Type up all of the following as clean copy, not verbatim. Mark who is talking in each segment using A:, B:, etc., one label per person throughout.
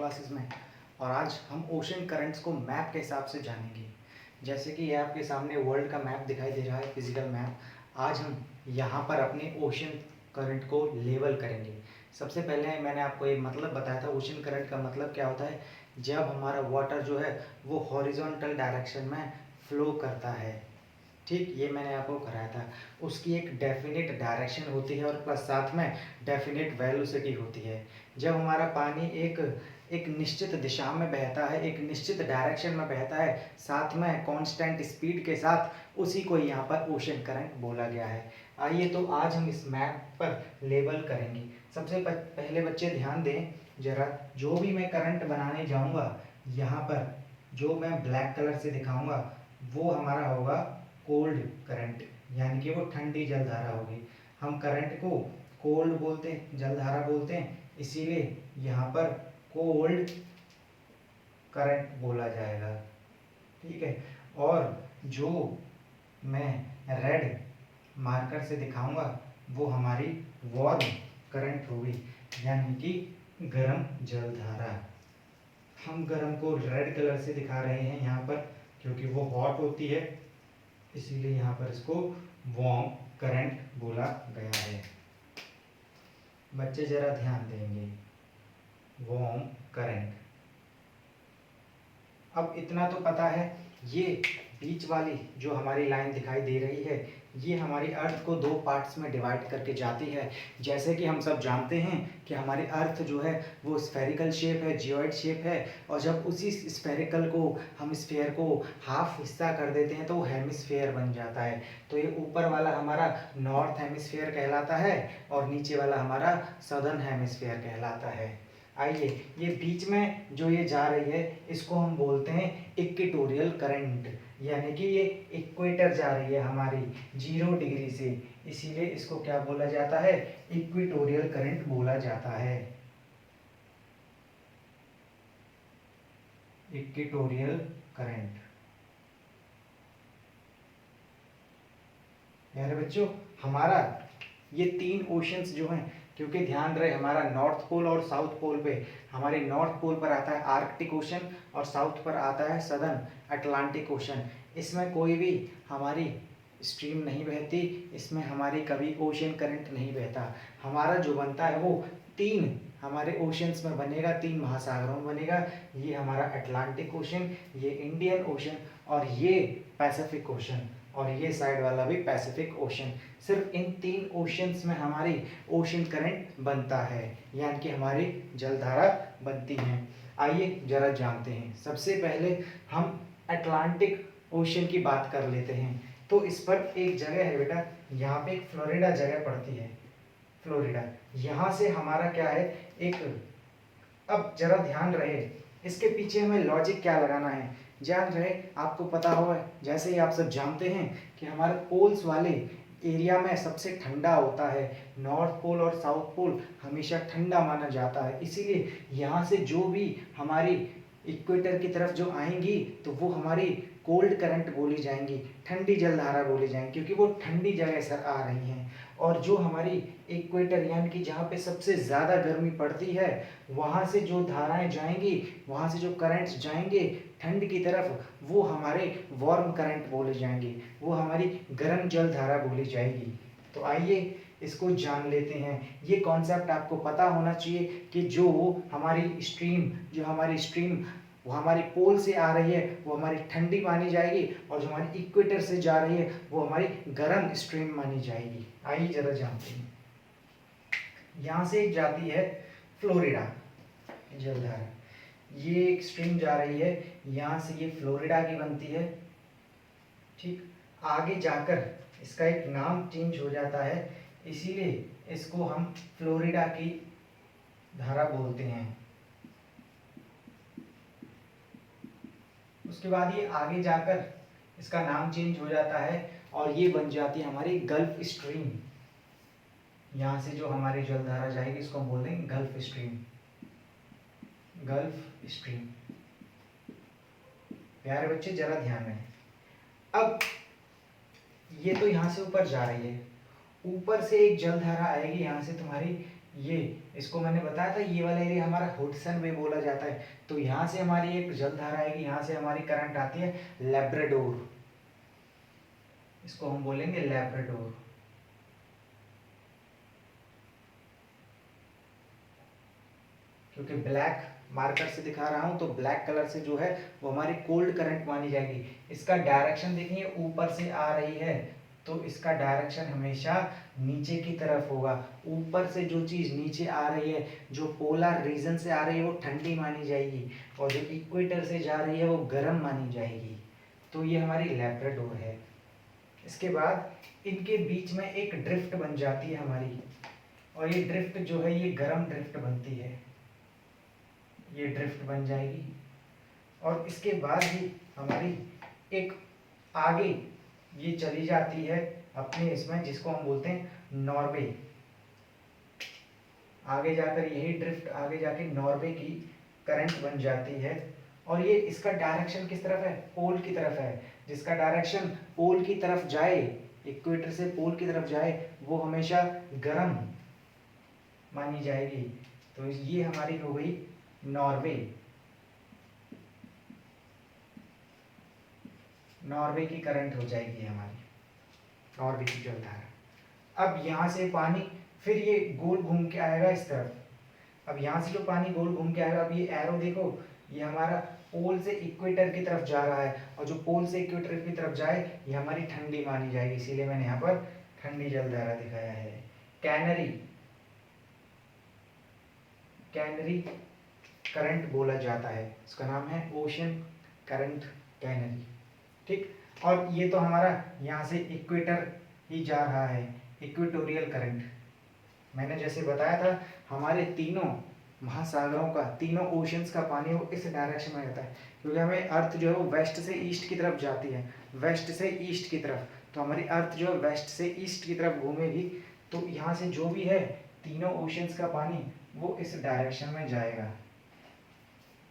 A: Classes में। और आज हम ओशन करंट्स को मैप के हिसाब से जानेंगे। जैसे कि ये आपके सामने वर्ल्ड का मैप दिखाई दे रहा है, फिजिकल मैप। आज हम यहाँ पर अपने ओशन करंट को लेवल करेंगे। सबसे पहले मैंने आपको ये मतलब बताया था, ओशन करंट का मतलब क्या होता है। जब हमारा वाटर जो है वो हॉरिजॉन्टल डायरेक्शन में फ्लो करता है, ठीक, ये मैंने आपको कराया था। उसकी एक डेफिनेट डायरेक्शन होती है और प्लस साथ में डेफिनेट वेलोसिटी होती है। जब हमारा पानी एक एक निश्चित दिशा में बहता है, एक निश्चित डायरेक्शन में बहता है, साथ में कांस्टेंट स्पीड के साथ, उसी को यहाँ पर ओशन करंट बोला गया है। आइए तो आज हम इस मैप पर लेबल करेंगे। सबसे पहले बच्चे ध्यान दें जरा, जो भी मैं करंट बनाने जाऊँगा यहाँ पर, जो मैं ब्लैक कलर से दिखाऊंगा वो हमारा होगा कोल्ड करंट, यानी कि वो ठंडी जलधारा होगी। हम करंट को कोल्ड बोलते हैं, जलधारा बोलते हैं, इसीलिए यहाँ पर कोल्ड करंट बोला जाएगा, ठीक है। और जो मैं रेड मार्कर से दिखाऊंगा वो हमारी वार्म करंट होगी, यानी कि गर्म जलधारा। हम गर्म को रेड कलर से दिखा रहे हैं यहाँ पर, क्योंकि वो हॉट होती है, इसीलिए यहाँ पर इसको वार्म करंट बोला गया है। बच्चे जरा ध्यान देंगे, वार्म करंट। अब इतना तो पता है, ये बीच वाली जो हमारी लाइन दिखाई दे रही है, ये हमारी अर्थ को दो पार्ट्स में डिवाइड करके जाती है। जैसे कि हम सब जानते हैं कि हमारी अर्थ जो है वो स्फेरिकल शेप है, जियोइड शेप है, और जब उसी स्फेरिकल को हम स्फेयर को हाफ हिस्सा कर देते हैं तो वो हेमिस्फेयर बन जाता है। तो ये ऊपर वाला हमारा नॉर्थ हेमिस्फेयर कहलाता है और नीचे वाला हमारा सदर्न हेमिस्फेयर कहलाता है। आइए, ये बीच में जो ये जा रही है इसको हम बोलते हैं इक्वेटोरियल करंट, यानी कि ये इक्वेटर जा रही है हमारी 0 डिग्री से, इसीलिए इसको क्या बोला जाता है, इक्वेटोरियल करंट बोला जाता है। Equatorial current. यार बच्चों, हमारा ये तीन ओशंस जो हैं, क्योंकि ध्यान रहे हमारा नॉर्थ पोल और साउथ पोल पे, हमारे नॉर्थ पोल पर आता है आर्कटिक ओशन और साउथ पर आता है सदर्न अटलांटिक ओशन। इसमें कोई भी हमारी स्ट्रीम नहीं बहती, इसमें हमारी कभी ओशन करंट नहीं बहता। हमारा जो बनता है वो तीन हमारे ओशंस में बनेगा, तीन महासागरों में बनेगा। ये हमारा अटलांटिक ओशन, ये इंडियन ओशन और ये पैसिफिक ओशन, और ये साइड वाला भी पैसिफिक ओशन। सिर्फ इन तीन ओशंस में हमारी ओशन करंट बनता है, यानी कि हमारी जलधारा बनती है। आइए जरा जानते हैं। सबसे पहले हम अटलांटिक ओशन की बात कर लेते हैं। तो इस पर एक जगह है बेटा, यहाँ पे एक फ्लोरिडा जगह पड़ती है, फ्लोरिडा। यहाँ से हमारा क्या है, एक, अब जरा ध्यान रहे इसके पीछे हमें लॉजिक क्या लगाना है, ध्यान रहे। आपको पता होगा, जैसे ही आप सब जानते हैं कि हमारे पोल्स वाले एरिया में सबसे ठंडा होता है, नॉर्थ पोल और साउथ पोल हमेशा ठंडा माना जाता है, इसीलिए यहाँ से जो भी हमारी इक्वेटर की तरफ जो आएंगी तो वो हमारी कोल्ड करंट बोली जाएंगी, ठंडी जलधारा बोली जाएंगी, क्योंकि वो ठंडी जगह से आ रही हैं। और जो हमारी इक्वेटर यानी कि जहाँ पे सबसे ज़्यादा गर्मी पड़ती है, वहाँ से जो धाराएं जाएंगी, वहाँ से जो करंट्स जाएंगे ठंड की तरफ, वो हमारे वार्म करंट बोले जाएंगे, वो हमारी गर्म जलधारा बोली जाएगी। तो आइए इसको जान लेते हैं। ये कॉन्सेप्ट आपको पता होना चाहिए कि जो हमारी स्ट्रीम वो हमारी पोल से आ रही है वो हमारी ठंडी मानी जाएगी, और जो हमारी इक्वेटर से जा रही है वो हमारी गर्म स्ट्रीम मानी जाएगी। आइए जरा जानते हैं। यहाँ से एक जाती है फ्लोरिडा जलधारा, ये एक स्ट्रीम जा रही है, यहाँ से ये फ्लोरिडा की बनती है, ठीक। आगे जाकर इसका एक नाम चेंज हो जाता है, इसीलिए इसको हम फ्लोरिडा की धारा बोलते हैं। उसके बाद ये आगे जाकर इसका नाम चेंज हो जाता है और ये बन जाती है हमारी गल्फ स्ट्रीम। यहाँ से जो हमारी जलधारा जाएगी इसको हम बोल देंगे गल्फ स्ट्रीम, गल्फ स्ट्रीम। प्यारे बच्चे जरा ध्यान रखें। अब ये तो यहाँ से ऊपर जा रही है, ऊपर से एक जलधारा आएगी यहाँ से तुम्हारी ये इसको मैंने बताया था, ये वाला एरिया हमारा हुडसन वे बोला जाता है। तो यहाँ से हमारी एक जलधारा आएगी, यहाँ से हमारी करंट आती है लैब्राडोर, इसको हम बोलेंगे लैब्राडोर। क्योंकि ब्लैक मार्कर से दिखा रहा हूं तो ब्लैक कलर से जो है वो हमारी कोल्ड करंट मानी जाएगी। इसका डायरेक्शन देखिए ऊपर से आ रही है, तो इसका डायरेक्शन हमेशा नीचे की तरफ होगा। ऊपर से जो चीज नीचे आ रही है, जो पोलर रीजन से आ रही है, वो ठंडी मानी जाएगी, और जो इक्वेटर से जा रही है वो गर्म मानी जाएगी। तो ये हमारी लैब्राडोर है। इसके बाद इनके बीच में एक ड्रिफ्ट बन जाती है हमारी, और ये ड्रिफ्ट जो है ये गर्म ड्रिफ्ट बनती है, ये ड्रिफ्ट बन जाएगी। और इसके बाद ही हमारी एक आगे ये चली जाती है अपने इसमें, जिसको हम बोलते हैं नॉर्वे। आगे जाकर यही ड्रिफ्ट आगे जाके नॉर्वे की करंट बन जाती है, और ये इसका डायरेक्शन किस तरफ है, पोल की तरफ है। जिसका डायरेक्शन पोल की तरफ जाए, इक्वेटर से पोल की तरफ जाए, वो हमेशा गर्म मानी जाएगी। तो ये हमारी हो गई नॉर्वे, नॉर्वे की करंट हो जाएगी हमारी, नॉर्वे की जलधारा। अब यहाँ से पानी फिर ये गोल घूम के आएगा इस तरफ। अब यहाँ से जो पानी गोल घूम के आएगा, अब ये एरो देखो, ये हमारा पोल से इक्वेटर की तरफ जा रहा है, और जो पोल से इक्वेटर की तरफ जाए ये हमारी ठंडी मानी जाएगी, इसीलिए मैंने यहाँ पर ठंडी जलधारा दिखाया है। कैनरी, कैनरी करंट बोला जाता है, इसका नाम है ओशन करंट, कैनरी। ठीक, और ये तो हमारा यहाँ से इक्वेटर ही जा रहा है, इक्वेटोरियल करंट। मैंने जैसे बताया था हमारे तीनों महासागरों का, तीनों ओशंस का पानी वो इस डायरेक्शन में रहता है, क्योंकि हमें अर्थ जो है वो वेस्ट से ईस्ट की तरफ जाती है, वेस्ट से ईस्ट की तरफ। तो हमारी अर्थ जो है वेस्ट से ईस्ट की तरफ घूमेगी, तो यहाँ से जो भी है तीनों ओशंस का पानी वो इस डायरेक्शन में जाएगा।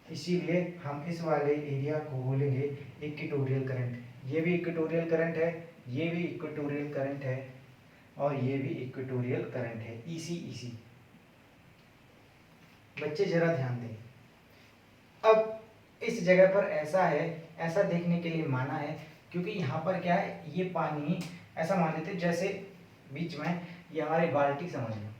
A: इसीलिए हम इस वाले एरिया को बोलेंगे इक्वेटोरियल करंट। ये भी इक्वेटोरियल करंट है, ये भी इक्वेटोरियल करंट है, और ये भी इक्वेटोरियल करंट है, इसी इसी। बच्चे जरा ध्यान दें। अब इस जगह पर ऐसा है, ऐसा देखने के लिए माना है, क्योंकि यहाँ पर क्या है, ये पानी ऐसा मान लेते जैसे बीच में ये हमारे बाल्टी समझ लो,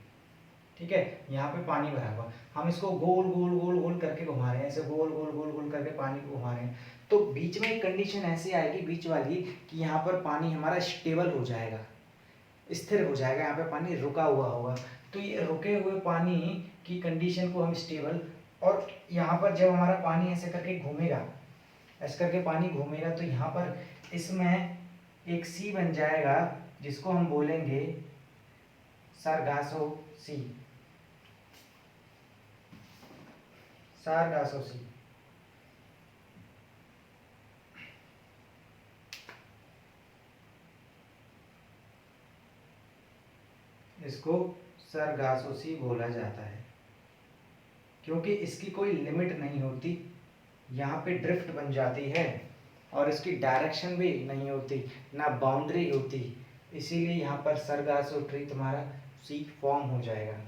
A: ठीक है, यहाँ पे पानी भरा हुआ, हम इसको गोल गोल गोल गोल करके घुमा रहे हैं, ऐसे गोल गोल गोल गोल करके पानी को घुमा रहे हैं। तो बीच में एक कंडीशन ऐसी आएगी बीच वाली कि यहाँ पर पानी हमारा स्टेबल हो जाएगा, स्थिर हो जाएगा, यहाँ पे पानी रुका हुआ होगा। तो ये रुके हुए पानी की कंडीशन को हम स्टेबल, और यहाँ पर जब हमारा पानी ऐसे करके घूमेगा, ऐसे करके पानी घूमेगा, तो यहाँ पर इसमें एक सी बन जाएगा, जिसको हम बोलेंगे सारगासो सी, सारगासो सी। इसको सारगासो सी बोला जाता है, क्योंकि इसकी कोई लिमिट नहीं होती, यहाँ पे ड्रिफ्ट बन जाती है, और इसकी डायरेक्शन भी नहीं होती, ना बाउंड्री होती, इसीलिए यहाँ पर सरगासो ट्री तुम्हारा सी फॉर्म हो जाएगा।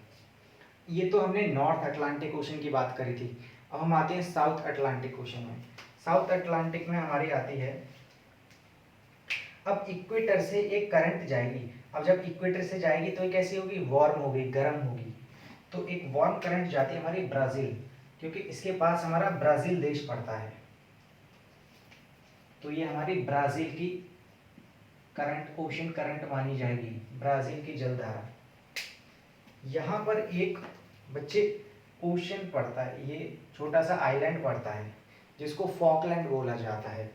A: ये तो हमने नॉर्थ अटलांटिक ओशन की बात करी थी। अब हम आते हैं साउथ अटलांटिक ओशन में। साउथ अटलांटिक में हमारी आती है, अब इक्वेटर से एक करंट जाएगी। अब जब इक्वेटर से जाएगी तो ये कैसी होगी, वार्म होगी, गर्म होगी। तो एक वार्म करंट जाती है हमारी ब्राजील, क्योंकि इसके पास हमारा ब्राजील देश पड़ता है। तो ये हमारी ब्राजील की करंट, ओशन करंट मानी जाएगी, ब्राजील की जलधारा। यहाँ पर एक बच्चे ओशन पड़ता है, ये छोटा सा आइलैंड पड़ता है, जिसको फॉकलैंड बोला जाता है,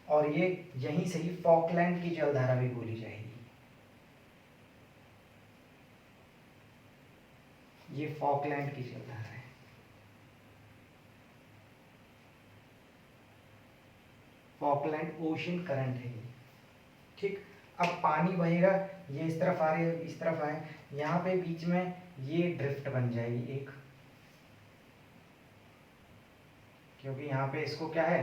A: और ये यहीं से ही फॉकलैंड की जलधारा भी बोली जाएगी। ये फॉकलैंड की जलधारा है। फॉकलैंड ओशन करंट है ये, ठीक। अब पानी बहेगा, ये इस तरफ आ रही है, इस तरफ आए, यहाँ पे बीच में ये ड्रिफ्ट बन जाएगी एक, क्योंकि यहाँ पे इसको क्या है,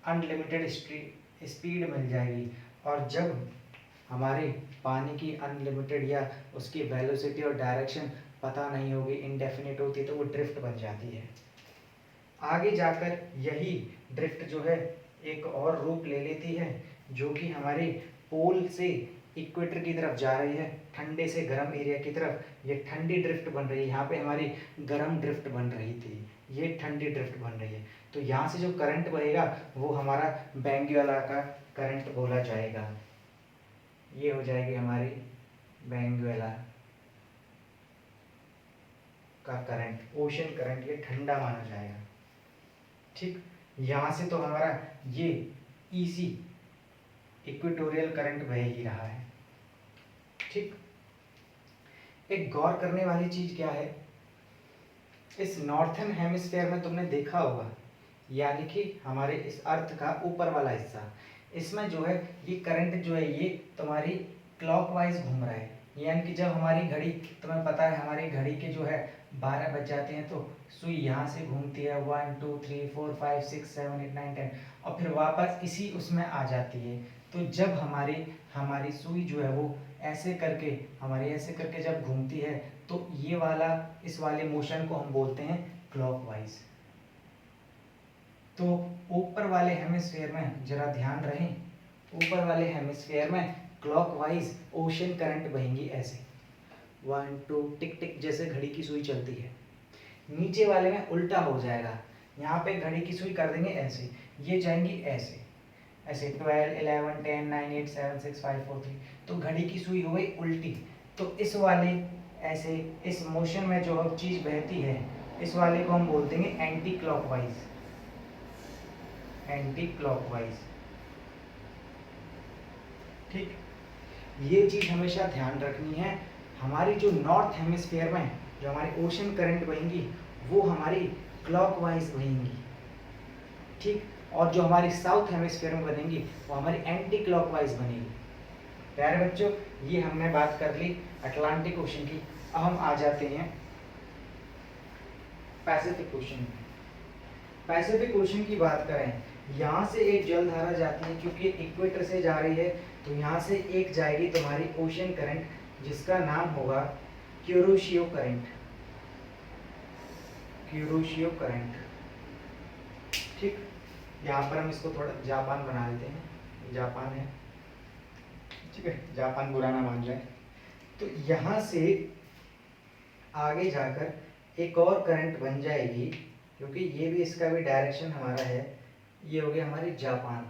A: अनलिमिटेड स्पीड मिल जाएगी। और जब हमारे पानी की अनलिमिटेड या उसकी वेलोसिटी और डायरेक्शन पता नहीं होगी, इनडेफिनिट होती है तो वो ड्रिफ्ट बन जाती है। आगे जाकर यही ड्रिफ्ट जो है एक और रूप ले लेती है, जो कि हमारे पोल से इक्वेटर की तरफ जा रही है, ठंडे से गर्म एरिया की तरफ। ये ठंडी ड्रिफ्ट बन रही है, यहाँ पे हमारी गर्म ड्रिफ्ट बन रही थी, ये ठंडी ड्रिफ्ट बन रही है। तो यहाँ से जो करंट बहेगा वो हमारा बेंगुएला का करंट बोला जाएगा। ये हो जाएगी हमारी बेंगुएला का करंट, ओशन करंट, ये ठंडा माना जाएगा। ठीक, यहाँ से तो हमारा ये ईसी इक्वेटोरियल करंट बह ही रहा है। ठीक, एक गौर करने वाली चीज क्या है, इस नॉर्थर्न हेमिस्फेयर में तुमने देखा होगा, यानी कि हमारे इस अर्थ का ऊपर वाला हिस्सा, इसमें जो है ये करंट जो है ये तुम्हारी क्लॉकवाइज घूम रहा है। यानी कि जब हमारी घड़ी, तुम्हें पता है हमारी घड़ी के जो है 12 बज जाते हैं तो सुई यहाँ से घूमती है 1 2 3 4 5 6 7 8 9 10 और फिर वापस इसी उसमें आ जाती है। तो जब हमारी सुई जो है वो ऐसे करके जब घूमती है तो ये वाला, इस वाले मोशन को हम बोलते हैं क्लॉकवाइज। तो ऊपर वाले हेमिस्फेयर में जरा ध्यान रहे, ऊपर वाले हेमिस्फेयर में क्लॉकवाइज ओशन करंट बहेंगी ऐसे 1 2 टिक टिक जैसे घड़ी की सुई चलती है। नीचे वाले में उल्टा हो जाएगा, यहाँ पे घड़ी की सुई कर देंगे ऐसे, ये जाएंगी ऐसे ऐसे 12 11 10 9 8 7 6 5 4 3, तो घड़ी की सुई हो गई उल्टी। तो इस वाले ऐसे इस मोशन में जो चीज बहती है इस वाले को हम बोल देंगे एंटी क्लॉकवाइज, एंटी क्लॉकवाइज। ठीक, ये चीज हमेशा ध्यान रखनी है। हमारी जो नॉर्थ हेमिस्फीयर में जो हमारी ओशन करंट बहेंगी वो हमारी क्लॉकवाइज बहेंगी। ठीक, और जो हमारी साउथ हेमिस्फीयर में बनेंगी वो हमारी एंटी क्लॉकवाइज बनेगी। प्यारे बच्चों, ये हमने बात कर ली अटलांटिक ओशन की। अब हम आ जाते हैं पैसिफिक ओशन में। पैसिफिक ओशन की बात करें, यहाँ से एक जलधारा जाती है, क्योंकि इक्वेटर से जा रही है तो यहाँ से एक जाएगी तुम्हारी ओशन करंट, जिसका नाम होगा क्यूरोशियो करंट, क्यूरोशियो करंट। ठीक, यहाँ पर हम इसको थोड़ा जापान बना देते हैं, जापान है, ठीक है, जापान बुरा ना मान जाए। तो यहाँ से आगे जाकर एक और करंट बन जाएगी, क्योंकि ये भी इसका भी डायरेक्शन हमारा है, ये हो गया हमारी जापान,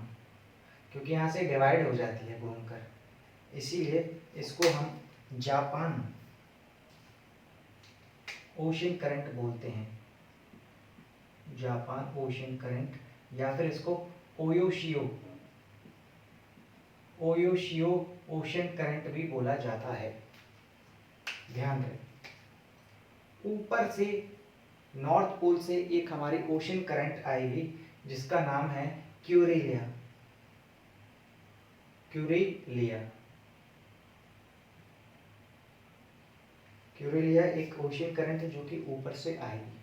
A: क्योंकि यहाँ से डिवाइड हो जाती है घूमकर, इसीलिए इसको हम जापान ओशन करंट बोलते हैं, जापान ओशन करंट, या फिर इसको ओयोशियो, ओयोशियो ओशन करंट भी बोला जाता है। ध्यान रहे, ऊपर से नॉर्थ पोल से एक हमारी ओशन करंट आएगी जिसका नाम है क्यूरेलिया, क्यूरेलिया, क्यूरेलिया एक ओशन करंट है जो कि ऊपर से आएगी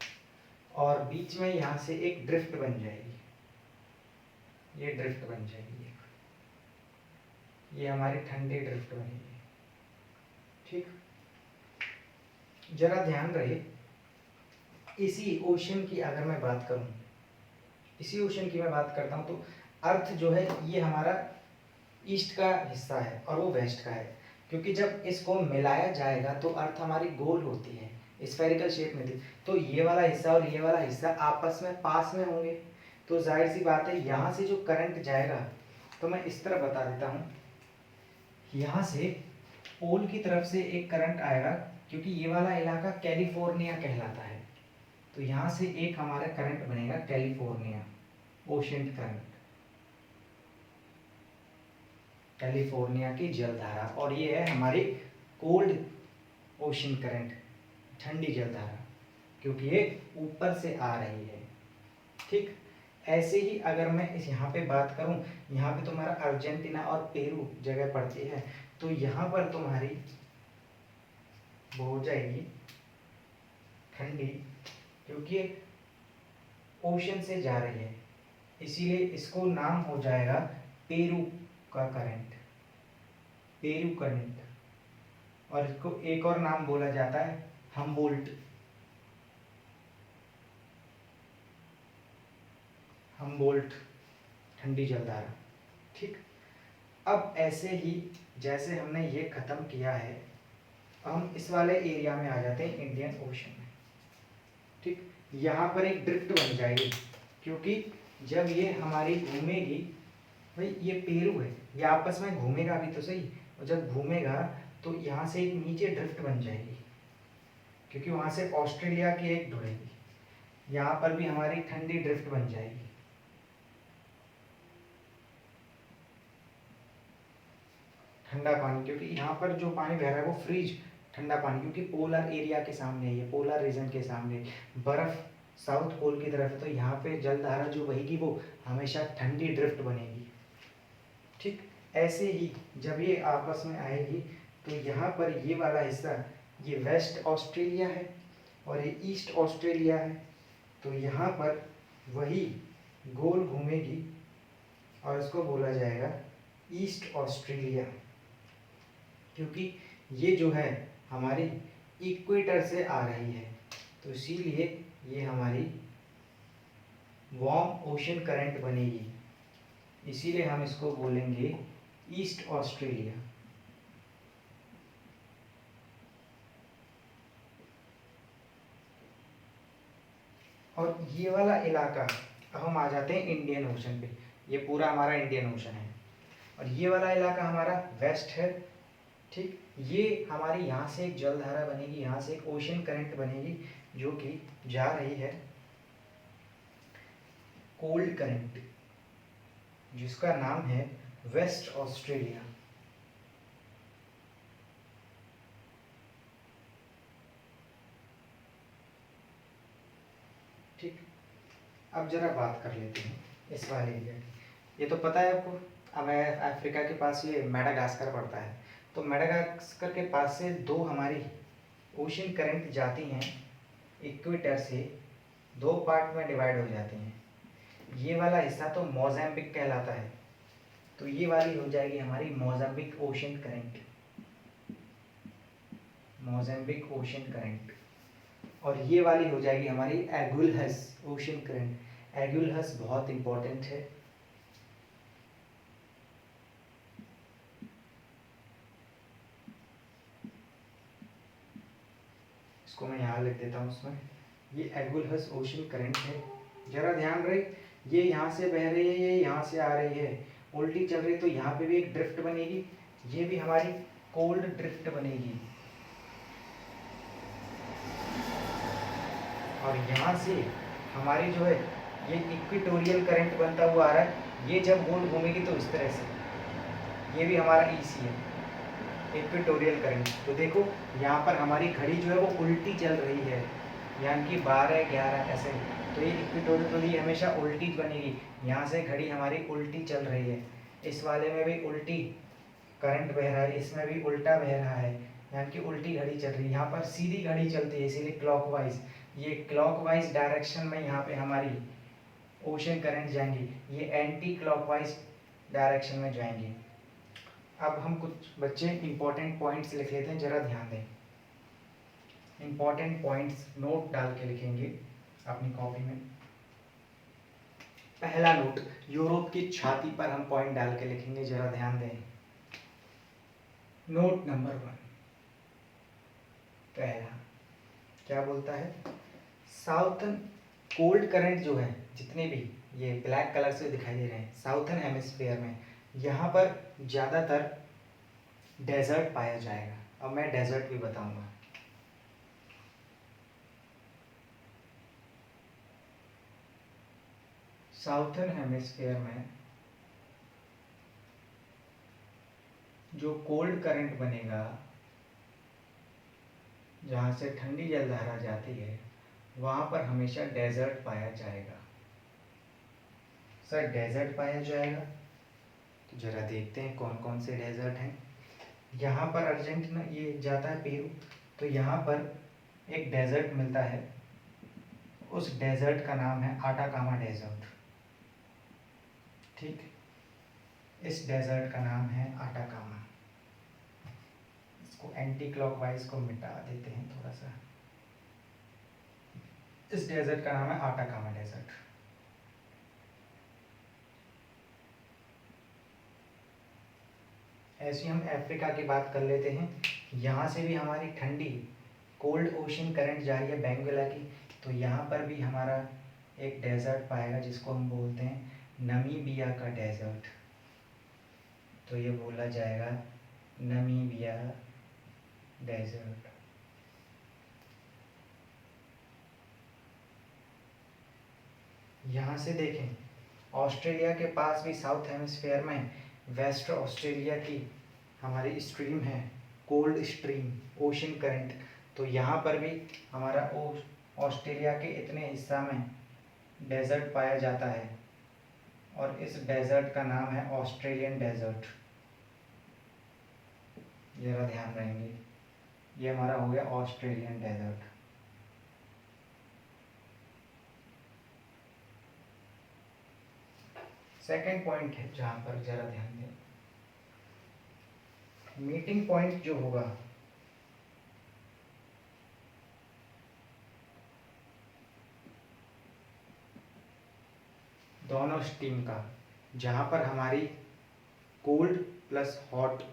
A: और बीच में यहाँ से एक ड्रिफ्ट बन जाएगी, ये ड्रिफ्ट बन जाएगी, ये हमारी ठंडी ड्रिफ्ट बनेगी। ठीक, जरा ध्यान रहे, इसी ओशन की अगर मैं बात करूं, इसी ओशन की मैं बात करता हूं तो अर्थ जो है ये हमारा ईस्ट का हिस्सा है और वो वेस्ट का है, क्योंकि जब इसको मिलाया जाएगा तो अर्थ हमारी गोल होती है, स्फेरिकल शेप में थी, तो ये वाला हिस्सा और ये वाला हिस्सा आपस में पास में होंगे, तो जाहिर सी बात है यहाँ से जो करंट जाएगा, तो मैं इस तरह बता देता हूँ, यहाँ से पोल की तरफ से एक करंट आएगा, क्योंकि ये वाला इलाका कैलिफोर्निया कहलाता है, तो यहाँ से एक हमारा करंट बनेगा कैलिफोर्निया ओशन करंट, कैलिफोर्निया की जलधारा, और ये है हमारी कोल्ड ओशन करंट, ठंडी जलधारा, क्योंकि ये ऊपर से आ रही है। ठीक, ऐसे ही अगर मैं इस यहाँ पे बात करूँ, यहाँ पे तुम्हारा अर्जेंटीना और पेरू जगह पड़ती है, तो यहाँ पर तुम्हारी वो हो जाएगी ठंडी, क्योंकि ओशन से जा रही है, इसीलिए इसको नाम हो जाएगा पेरू का करंट, पेरू करंट, और इसको एक और नाम बोला जाता है हम्बोल्ट, हम्बोल्ट ठंडी जलधारा। ठीक, अब ऐसे ही जैसे हमने ये खत्म किया है, हम इस वाले एरिया में आ जाते हैं, इंडियन ओशन में। ठीक, यहाँ पर एक ड्रिफ्ट बन जाएगी, क्योंकि जब ये हमारी घूमेगी, भाई ये पेरू है, ये आपस में घूमेगा भी तो सही, और जब घूमेगा तो यहाँ से एक नीचे ड्रिफ्ट बन जाएगी, क्योंकि वहाँ से ऑस्ट्रेलिया की एक ढुड़ेगी, यहाँ पर भी हमारी ठंडी ड्रिफ्ट बन जाएगी। ठंडा पानी, क्योंकि यहाँ पर जो पानी बह रहा है वो फ्रीज ठंडा पानी, क्योंकि पोलर एरिया के सामने है, ये पोलर रीजन के सामने बर्फ साउथ पोल की तरफ है, तो यहाँ पे जलधारा जो बहेगी वो हमेशा ठंडी ड्रिफ्ट बनेगी। ठीक, ऐसे ही जब ये आपस में आएगी तो यहाँ पर ये वाला हिस्सा, ये वेस्ट ऑस्ट्रेलिया है और ये ईस्ट ऑस्ट्रेलिया है, तो यहाँ पर वही गोल घूमेगी और इसको बोला जाएगा ईस्ट ऑस्ट्रेलिया, क्योंकि ये जो है हमारी इक्वेटर से आ रही है, तो इसीलिए ये हमारी वार्म ओशन करंट बनेगी, इसीलिए हम इसको बोलेंगे ईस्ट ऑस्ट्रेलिया। और ये वाला इलाका, अब हम आ जाते हैं इंडियन ओशन पे, ये पूरा हमारा इंडियन ओशन है, और ये वाला इलाका हमारा वेस्ट है। ठीक, ये हमारी यहाँ से एक जलधारा बनेगी, यहाँ से एक ओशन करंट बनेगी, जो कि जा रही है कोल्ड करंट, जिसका नाम है वेस्ट ऑस्ट्रेलिया। ठीक, अब जरा बात कर लेते हैं इस वाले एरिया की। ये तो पता है आपको, अब अफ्रीका के पास ये मेडागास्कर पड़ता है, तो मेडागास्कर के पास से दो हमारी ओशन करंट जाती हैं, इक्वेटर से दो पार्ट में डिवाइड हो जाती हैं। ये वाला हिस्सा तो मोजाम्बिक कहलाता है, तो ये वाली हो जाएगी हमारी Mozambique ocean current, Mozambique ocean current, और ये वाली हो जाएगी हमारी एगुलहस ओशन करंट। एगुलहस बहुत इंपॉर्टेंट है, इसको मैं यहाँ लिख देता हूँ उसमें, ये एगुलहस ओशन करंट है। जरा ध्यान रहे, ये यहाँ से बह रही है, ये यहाँ से आ रही है, उल्टी चल रही, तो यहाँ पे भी एक ड्रिफ्ट बनेगी, ये भी हमारी कोल्ड ड्रिफ्ट बनेगी, और यहाँ से हमारी जो है ये इक्वेटोरियल करंट बनता हुआ आ रहा है, ये जब गोल घूमेगी तो इस तरह से, ये भी हमारा ईसी है, इक्वेटोरियल करंट। तो देखो यहाँ पर हमारी घड़ी जो है वो उल्टी चल रही है, यानी कि 12-11 ऐसे, तो ये इक्वेटोरियल, तो ये हमेशा उल्टी बनेगी, यहाँ से घड़ी हमारी उल्टी चल रही है, इस वाले में भी उल्टी करंट बह रहा है, इसमें भी उल्टा बह रहा है, यानी कि उल्टी घड़ी चल रही है। यहाँ पर सीधी घड़ी चलती है, इसीलिए क्लॉकवाइज, ये क्लॉकवाइज डायरेक्शन में यहाँ पे हमारी ओशन करंट जाएंगी, ये एंटी क्लॉकवाइज डायरेक्शन में जाएंगी। अब हम कुछ बच्चे इंपॉर्टेंट पॉइंट्स लिख लेते हैं, जरा ध्यान दें, इंपॉर्टेंट पॉइंट्स नोट डाल के लिखेंगे अपनी कॉपी में। पहला नोट, यूरोप की छाती पर हम पॉइंट डाल के लिखेंगे, जरा ध्यान दें। नोट नंबर 1, पहला क्या बोलता है, साउथर्न कोल्ड करंट जो है, जितने भी ये ब्लैक कलर से दिखाई दे रहे हैं, साउथर्न हेमिस्फीयर में यहाँ पर ज़्यादातर डेजर्ट पाया जाएगा। अब मैं डेजर्ट भी बताऊंगा। साउथर्न हेमिस्फीयर में जो कोल्ड करंट बनेगा, जहाँ से ठंडी जलधारा जाती है, वहाँ पर हमेशा डेजर्ट पाया जाएगा। सर डेजर्ट पाया जाएगा, तो जरा देखते हैं कौन कौन से डेजर्ट हैं। यहाँ पर अर्जेंटीना ये जाता है पेरू, तो यहाँ पर एक डेजर्ट मिलता है, उस डेजर्ट का नाम है आटाकामा डेजर्ट। ठीक, इस डेजर्ट का नाम है आटाकामा। इसको एंटी क्लॉकवाइज को मिटा देते हैं थोड़ा सा। इस डेजर्ट का नाम है आटाकामा डेजर्ट। ऐसे हम अफ्रीका की बात कर लेते हैं। यहाँ से भी हमारी ठंडी कोल्ड ओशन करंट जा रही है बेंगुला की, तो यहाँ पर भी हमारा एक डेजर्ट पाएगा जिसको हम बोलते हैं नमीबिया का डेजर्ट। तो ये बोला जाएगा नमीबिया डेजर्ट। यहाँ से देखें ऑस्ट्रेलिया के पास भी साउथ हेमिस्फीयर में वेस्ट ऑस्ट्रेलिया की हमारी स्ट्रीम है, कोल्ड स्ट्रीम ओशन करंट। तो यहाँ पर भी हमारा ऑस्ट्रेलिया के इतने हिस्सा में डेजर्ट पाया जाता है और इस डेजर्ट का नाम है ऑस्ट्रेलियन डेजर्ट। जरा ध्यान रहेंगे, ये हमारा हो गया ऑस्ट्रेलियन डेजर्ट। सेकंड पॉइंट है जहाँ पर जरा ध्यान दें, मीटिंग पॉइंट जो होगा दोनों स्ट्रीम का, जहाँ पर हमारी cold plus hot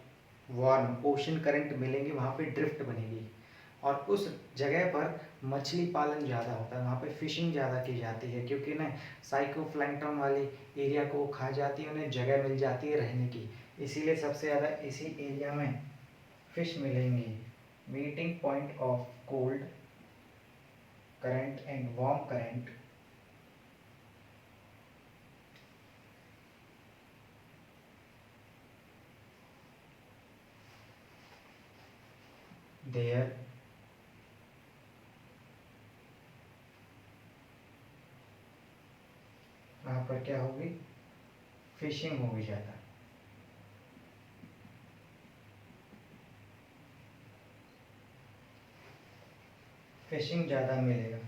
A: warm ocean current मिलेंगे वहाँ पे ड्रिफ्ट बनेगी और उस जगह पर मछली पालन ज़्यादा होता है, वहाँ पे फिशिंग ज़्यादा की जाती है क्योंकि ना साइकोप्लैंक्टन वाली एरिया को खा जाती है, उन्हें जगह मिल जाती है रहने की, इसीलिए सबसे ज़्यादा इसी एरिया में फिश मिलेंगी। Meeting point of cold current and warm current there वहाँ पर क्या होगी, फिशिंग होगी ज़्यादा। फिशिंग ज़्यादा मिलेगा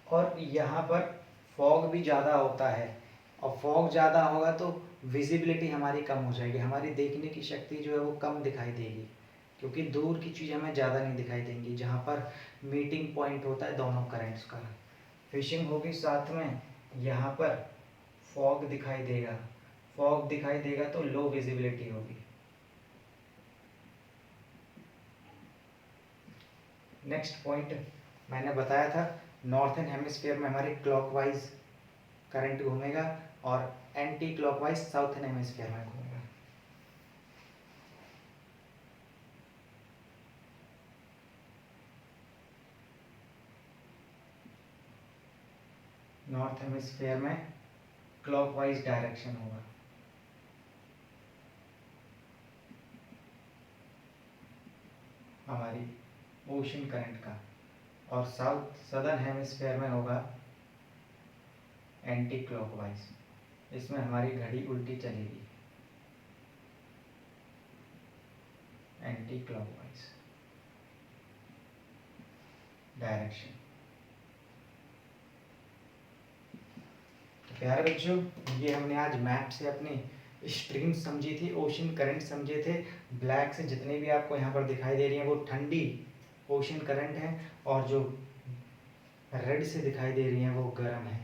A: और यहाँ पर फॉग भी ज़्यादा होता है और फॉग ज़्यादा होगा तो विजिबिलिटी हमारी कम हो जाएगी, हमारी देखने की शक्ति जो है वो कम दिखाई देगी क्योंकि दूर की चीज़ हमें ज़्यादा नहीं दिखाई देंगी। जहाँ पर मीटिंग पॉइंट होता है दोनों करंट्स का, फिशिंग होगी, साथ में यहाँ पर फॉग दिखाई देगा, फॉग दिखाई देगा तो लो विजिबिलिटी होगी। नेक्स्ट पॉइंट मैंने बताया था, नॉर्थन हेमिस्फीयर में हमारे क्लॉकवाइज करंट घूमेगा और एंटी क्लॉकवाइज साउथन हेमिस्फीयर में घूमेगा। नॉर्थ हेमिस्फीयर में क्लॉकवाइज डायरेक्शन होगा, हमारी ओशन करंट का, और साउथ सदर्न हेमिस्फीयर में होगा एंटी क्लॉकवाइज, इसमें हमारी घड़ी उल्टी चलेगी, एंटी क्लॉकवाइज डायरेक्शन। तो प्यारे बच्चों, ये हमने आज मैप से अपनी स्ट्रीम समझी थी, ओशन करंट समझे थे। ब्लैक से जितने भी आपको यहाँ पर दिखाई दे रही हैं वो ठंडी ओशन करंट है और जो रेड से दिखाई दे रही हैं वो गर्म है।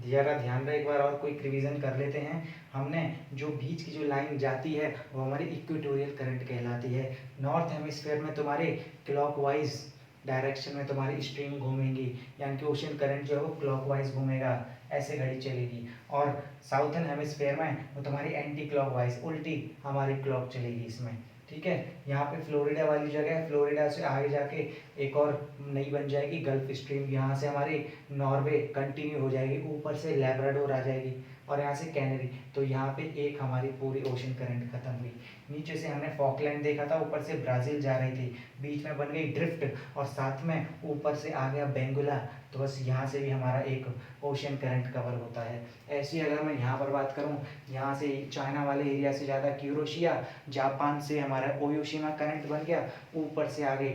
A: जरा ध्यान रहे, एक बार और कोई रिवीजन कर लेते हैं। हमने जो बीच की जो लाइन जाती है वो हमारी इक्वेटोरियल करंट कहलाती है। नॉर्थ हेमिस्फीयर में तुम्हारे क्लॉकवाइज डायरेक्शन में तुम्हारी स्ट्रीम घूमेंगी, यानी कि ओशन करंट जो है वो क्लॉकवाइज घूमेगा, ऐसे घड़ी चलेगी। और साउथर्न हेमिस्फीयर में वो तुम्हारी एंटी क्लॉकवाइज उल्टी हमारी क्लॉक चलेगी इसमें, ठीक है। यहाँ पे फ्लोरिडा वाली जगह है, फ्लोरिडा से आगे जाके एक और नई बन जाएगी गल्फ स्ट्रीम, यहाँ से हमारी नॉर्वे कंटिन्यू हो जाएगी, ऊपर से लैब्राडोर आ जाएगी और यहाँ से कैनरी। तो यहाँ पे एक हमारी पूरी ओशन करंट खत्म हुई। नीचे से हमने फॉकलैंड देखा था, ऊपर से ब्राज़ील जा रही थी, बीच में बन गई ड्रिफ्ट और साथ में ऊपर से आ गया बेंगुला। तो बस यहाँ से भी हमारा एक ओशन करंट कवर होता है। ऐसी अगर मैं यहाँ पर बात करूँ, यहाँ से चाइना वाले एरिया से ज़्यादा क्यूरोशिया, जापान से हमारा ओयोशिमा करंट बन गया, ऊपर से आ गई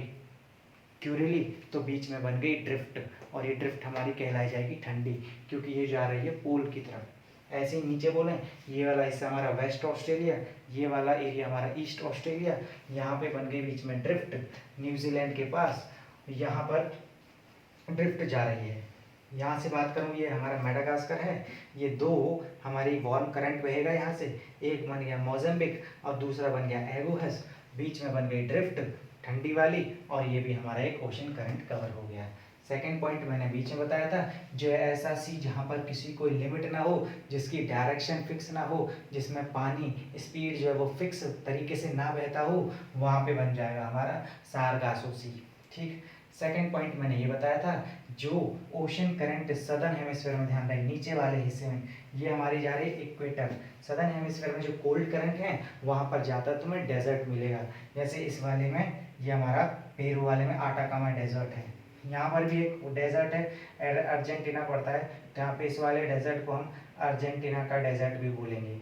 A: क्यूरिली, तो बीच में बन गई ड्रिफ्ट और ये ड्रिफ्ट हमारी कहलाई जाएगी ठंडी, क्योंकि ये जा रही है पोल की तरफ। ऐसे ही नीचे बोलें, ये वाला हिस्सा हमारा वेस्ट ऑस्ट्रेलिया, ये वाला एरिया हमारा ईस्ट ऑस्ट्रेलिया, यहाँ पे बन गई बीच में ड्रिफ्ट न्यूजीलैंड के पास, यहाँ पर ड्रिफ्ट जा रही है। यहाँ से बात करूँ, ये हमारा मेडागास्कर है, ये दो हमारी वार्म करंट बहेगा यहाँ से, एक बन गया मोजाम्बिक और दूसरा बन गया एगोहस, बीच में बन गई ड्रिफ्ट ठंडी वाली, और ये भी हमारा एक ओशन करंट कवर हो गया। सेकेंड पॉइंट मैंने बीच में बताया था, जो ऐसा सी जहाँ पर किसी कोई लिमिट ना हो, जिसकी डायरेक्शन फिक्स ना हो, जिसमें पानी स्पीड जो है वो फिक्स तरीके से ना बहता हो, वहाँ पे बन जाएगा हमारा सारगासो सी। ठीक, सेकेंड पॉइंट मैंने ये बताया था, जो ओशन करंट सदर्न हेमिस्फीयर में, ध्यान रहे नीचे वाले हिस्से में, ये हमारी जा रही है इक्वेटर, सदर्न हेमिस्फीयर में जो कोल्ड करंट है वहाँ पर ज़्यादा तुम्हें डेजर्ट मिलेगा। जैसे इस वाले में, ये हमारा पेरू वाले में आटाकामा डेजर्ट है, यहाँ पर भी एक डेजर्ट है, अर्जेंटीना पड़ता है, तो यहाँ पे इस वाले डेजर्ट को हम अर्जेंटीना का डेजर्ट भी बोलेंगे।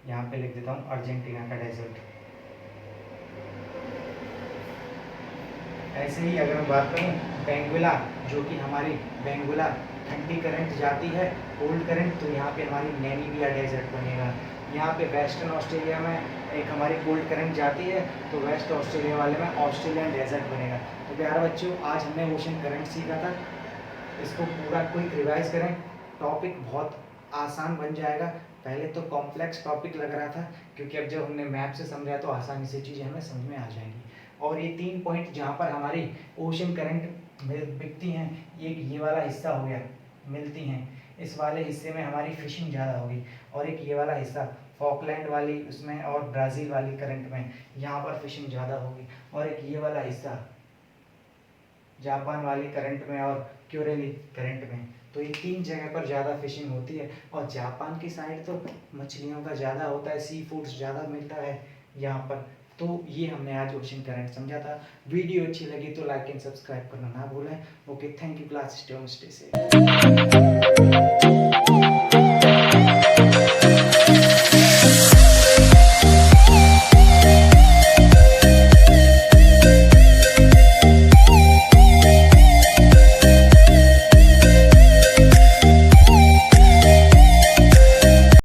A: यहाँ पे लिख देता हूँ अर्जेंटीना का डेजर्ट। ऐसे ही अगर मैं बात करूँ बेंगुला, जो कि हमारी बेंगुला ठंडी करंट जाती है, कोल्ड करंट, तो यहाँ पे हमारी नेमीबिया डेजर्ट बनेगा। यहाँ पे वेस्टर्न ऑस्ट्रेलिया में एक हमारी कोल्ड करंट जाती है, तो वेस्ट ऑस्ट्रेलिया वाले में ऑस्ट्रेलियन डेजर्ट बनेगा। तो प्यारे बच्चों, आज हमने ओशन करंट सीखा था, इसको पूरा क्विक रिवाइज करें, टॉपिक बहुत आसान बन जाएगा। पहले तो कॉम्प्लेक्स टॉपिक लग रहा था, क्योंकि अब जब हमने मैप से समझा तो आसानी से चीज़ें हमें समझ में आ जाएंगी। और ये 3 पॉइंट जहाँ पर हमारी ओशन करंट बिकती हैं, एक ये वाला हिस्सा हो गया, मिलती हैं, इस वाले हिस्से में हमारी फिशिंग ज़्यादा होगी, और एक ये वाला हिस्सा फॉकलैंड वाली उसमें और ब्राज़ील वाली करंट में, यहाँ पर फिशिंग ज़्यादा होगी, और एक ये वाला हिस्सा जापान वाली करंट में और क्यूरेली करंट में। तो ये 3 जगह पर ज़्यादा फिशिंग होती है, और जापान की साइड तो मछलियों का ज़्यादा होता है, सी फूड्स ज़्यादा मिलता है यहाँ पर। तो ये हमने आज ओशन करंट समझा था। वीडियो अच्छी लगी तो लाइक एंड सब्सक्राइब करना ना भूलें। Okay, thank you class, stay home, stay safe.